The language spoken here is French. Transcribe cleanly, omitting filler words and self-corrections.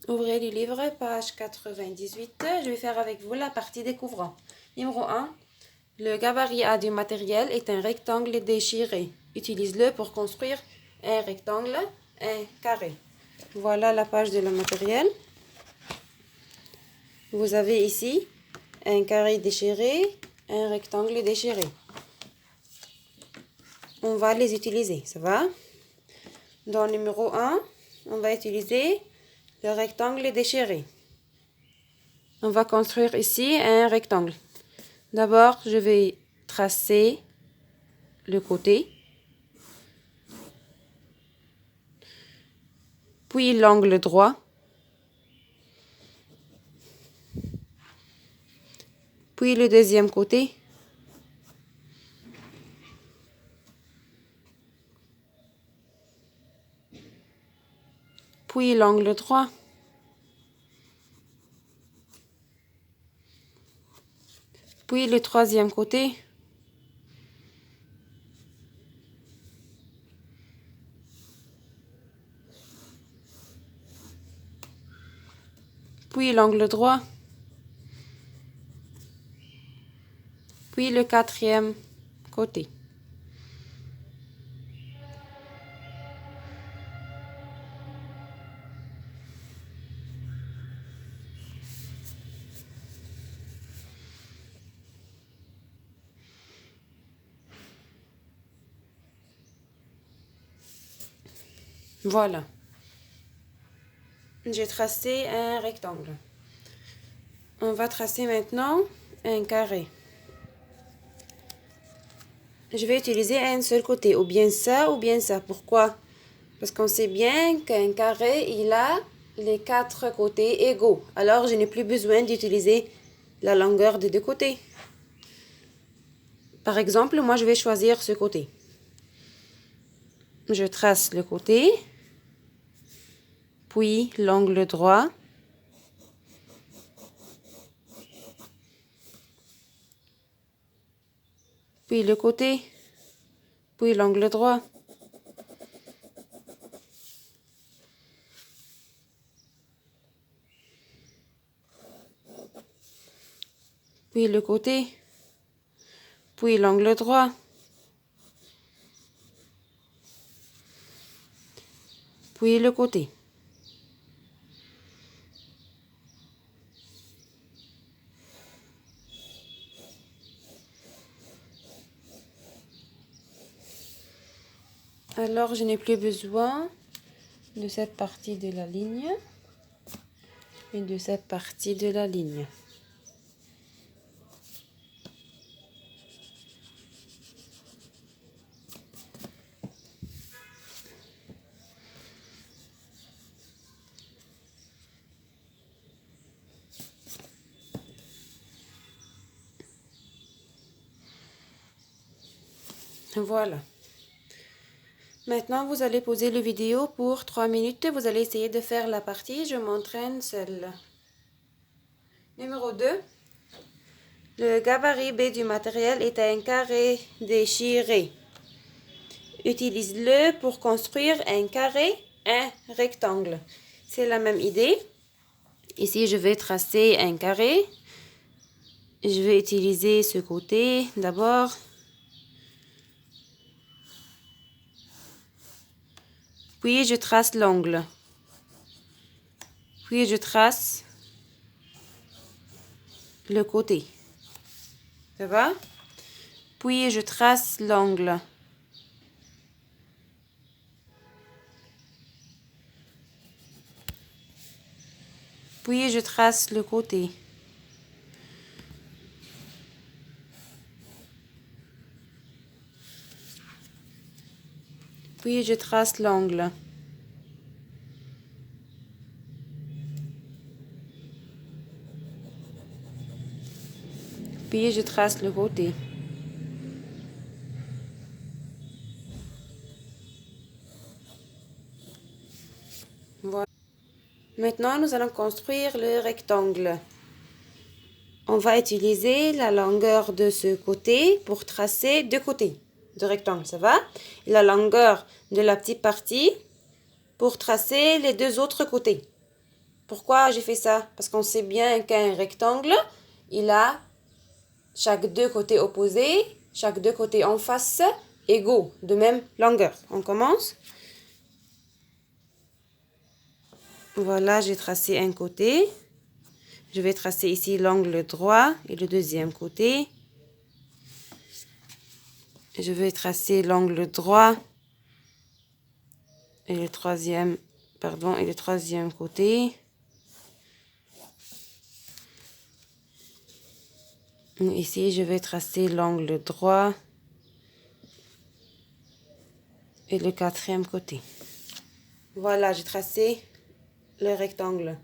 Ouvrez le livre, page 98. Je vais faire avec vous la partie découvrant. Numéro 1. Le gabarit A du matériel est un rectangle déchiré. Utilise-le pour construire un rectangle, un carré. Voilà la page de le matériel. Vous avez ici un carré déchiré, un rectangle déchiré. On va les utiliser, ça va? Dans le numéro 1, on va utiliser le rectangle déchiré. On va construire ici un rectangle. D'abord, je vais tracer le côté, puis l'angle droit, puis le deuxième côté, puis l'angle droit, puis le troisième côté, puis l'angle droit, puis le quatrième côté. Voilà. J'ai tracé un rectangle. On va tracer maintenant un carré. Je vais utiliser un seul côté, ou bien ça, ou bien ça. Pourquoi? Parce qu'on sait bien qu'un carré, il a les 4 côtés égaux. Alors, je n'ai plus besoin d'utiliser la longueur des deux côtés. Par exemple, moi, je vais choisir ce côté. Je trace le côté, puis l'angle droit, puis le côté, puis l'angle droit, puis le côté, puis l'angle droit, puis le côté. Alors, je n'ai plus besoin de cette partie de la ligne et de cette partie de la ligne. Voilà. Maintenant, vous allez poser la vidéo pour 3 minutes. Vous allez essayer de faire la partie. Je m'entraîne seule. Numéro 2. Le gabarit B du matériel est un carré déchiré. Utilise-le pour construire un carré, un rectangle. C'est la même idée. Ici, je vais tracer un carré. Je vais utiliser ce côté d'abord. Puis, je trace l'angle. Puis, je trace le côté. Ça va? Puis, je trace l'angle. Puis, je trace le côté. Puis, je trace l'angle. Puis, je trace le côté. Voilà. Maintenant, nous allons construire le rectangle. On va utiliser la longueur de ce côté pour tracer deux côtés de rectangle, ça va? Et la longueur de la petite partie pour tracer les deux autres côtés. Pourquoi j'ai fait ça? Parce qu'on sait bien qu'un rectangle, il a chaque deux côtés opposés, chaque deux côtés en face égaux, de même longueur. On commence. Voilà, j'ai tracé un côté. Je vais tracer ici l'angle droit et le deuxième côté. Je vais tracer l'angle droit et le troisième côté. Ici, je vais tracer l'angle droit et le quatrième côté. Voilà, j'ai tracé le rectangle.